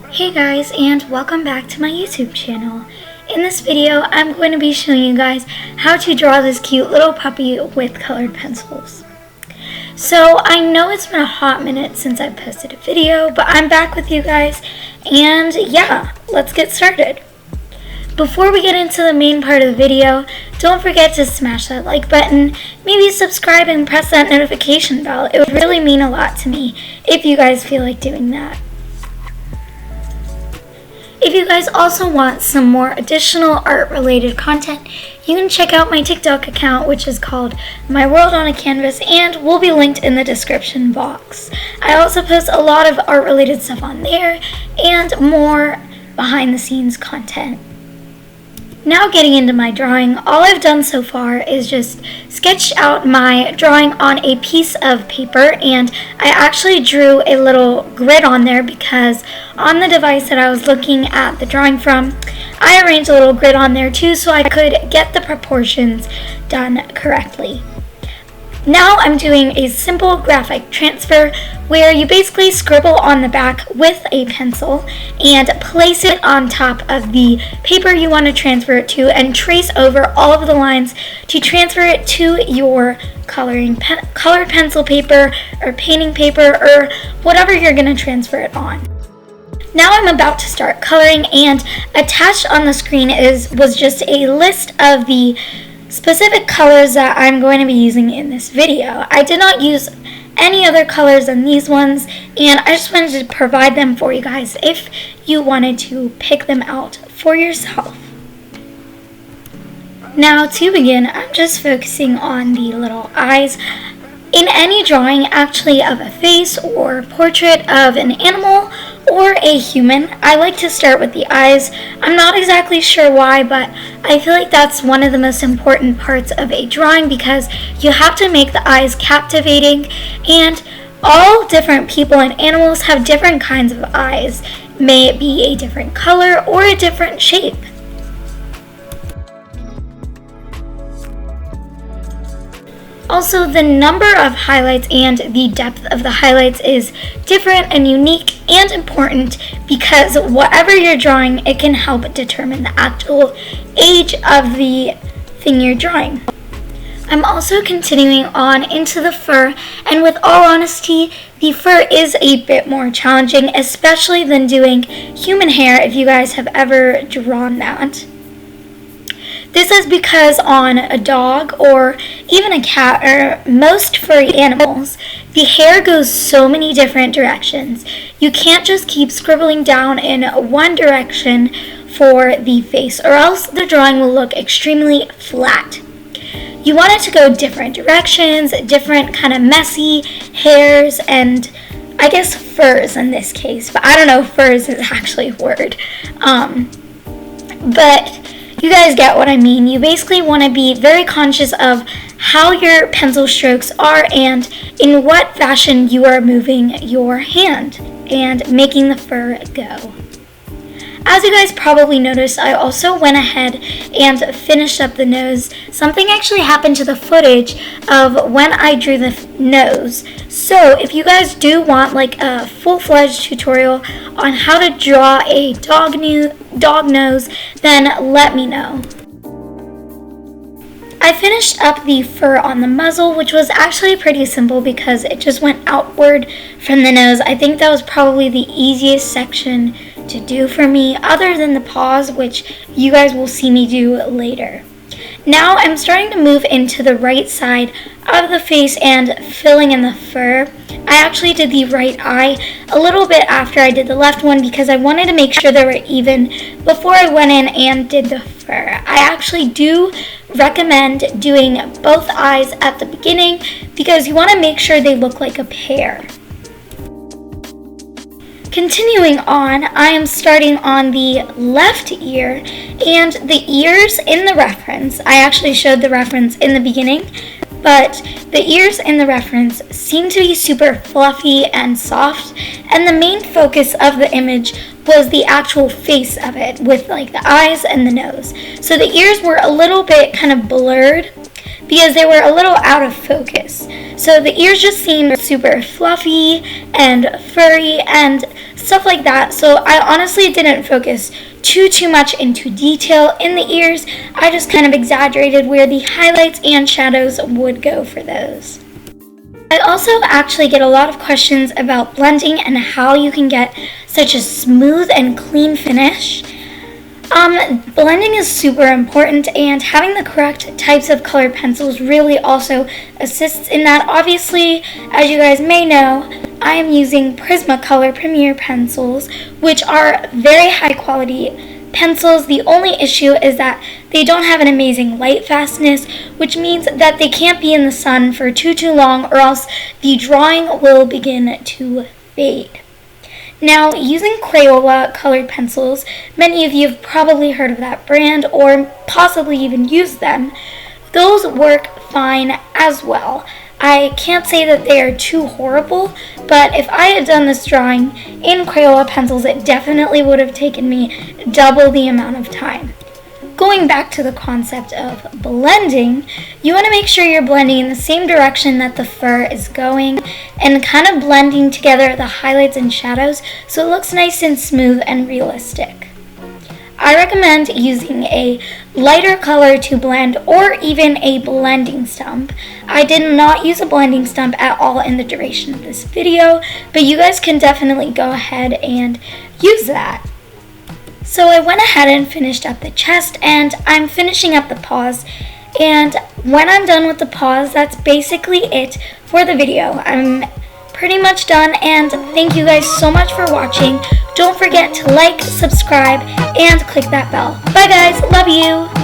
Hey guys, and welcome back to my YouTube channel. In this video, I'm going to be showing you guys how to draw this cute little puppy with colored pencils. So I know it's been a hot minute since I posted a video, but I'm back with you guys, and yeah, let's get started. Before we get into the main part of the video, don't forget to smash that like button, maybe subscribe and press that notification bell. It would really mean a lot to me if you guys feel like doing that. If you guys also want some more additional art-related content, you can check out my TikTok account, which is called My World on a Canvas, and will be linked in the description box. I also post a lot of art-related stuff on there, and more behind-the-scenes content. Now getting into my drawing, all I've done so far is just sketch out my drawing on a piece of paper, and I actually drew a little grid on there because on the device that I was looking at the drawing from, I arranged a little grid on there too so I could get the proportions done correctly. Now I'm doing a simple graphic transfer where you basically scribble on the back with a pencil and place it on top of the paper you want to transfer it to and trace over all of the lines to transfer it to your colored pencil paper or painting paper or whatever you're going to transfer it on. Now I'm about to start coloring, and attached on the screen was just a list of the specific colors that I'm going to be using in this video. I did not use any other colors than these ones, and I just wanted to provide them for you guys if you wanted to pick them out for yourself. Now to begin, I'm just focusing on the little eyes. In any drawing actually of a face or portrait of an animal or a human, I like to start with the eyes. I'm not exactly sure why, but I feel like that's one of the most important parts of a drawing because you have to make the eyes captivating, and all different people and animals have different kinds of eyes. May it be a different color or a different shape. Also, the number of highlights and the depth of the highlights is different and unique and important because whatever you're drawing, it can help determine the actual age of the thing you're drawing. I'm also continuing on into the fur, and with all honesty, the fur is a bit more challenging, especially than doing human hair if you guys have ever drawn that. This is because on a dog or even a cat or most furry animals, the hair goes so many different directions. You can't just keep scribbling down in one direction for the face, or else the drawing will look extremely flat. You want it to go different directions, different kind of messy hairs, and I guess furs in this case, but I don't know if furs is actually a word. But you guys get what I mean. You basically want to be very conscious of how your pencil strokes are and in what fashion you are moving your hand and making the fur go. As you guys probably noticed, I also went ahead and finished up the nose. Something actually happened to the footage of when I drew the nose. So if you guys do want like a full-fledged tutorial on how to draw a dog nose, then let me know. I finished up the fur on the muzzle, which was actually pretty simple because it just went outward from the nose. I think that was probably the easiest section to do for me, other than the paws, which you guys will see me do later. Now I'm starting to move into the right side of the face and filling in the fur. I actually did the right eye a little bit after I did the left one because I wanted to make sure they were even before I went in and did the fur. I actually do recommend doing both eyes at the beginning because you want to make sure they look like a pair. Continuing on, I am starting on the left ear, and the ears in the reference, I actually showed the reference in the beginning, but the ears in the reference seem to be super fluffy and soft, and the main focus of the image was the actual face of it with like the eyes and the nose. So the ears were a little bit kind of blurred because they were a little out of focus. So the ears just seem super fluffy and furry and stuff like that. So I honestly didn't focus too much into detail in the ears. I just kind of exaggerated where the highlights and shadows would go for those. I also actually get a lot of questions about blending and how you can get such a smooth and clean finish. Blending is super important, and having the correct types of colored pencils really also assists in that. Obviously, as you guys may know, I am using Prismacolor Premier pencils, which are very high quality pencils. The only issue is that they don't have an amazing light fastness, which means that they can't be in the sun for too long, or else the drawing will begin to fade. Now, using Crayola colored pencils, many of you have probably heard of that brand or possibly even used them. Those work fine as well. I can't say that they are too horrible, but if I had done this drawing in Crayola pencils, it definitely would have taken me double the amount of time. Going back to the concept of blending, you want to make sure you're blending in the same direction that the fur is going and kind of blending together the highlights and shadows so it looks nice and smooth and realistic. I recommend using a lighter color to blend, or even a blending stump. I did not use a blending stump at all in the duration of this video, but you guys can definitely go ahead and use that. So I went ahead and finished up the chest, and I'm finishing up the paws. And when I'm done with the paws, that's basically it for the video. I'm pretty much done, and thank you guys so much for watching. Don't forget to like, subscribe, and click that bell. Bye guys, love you!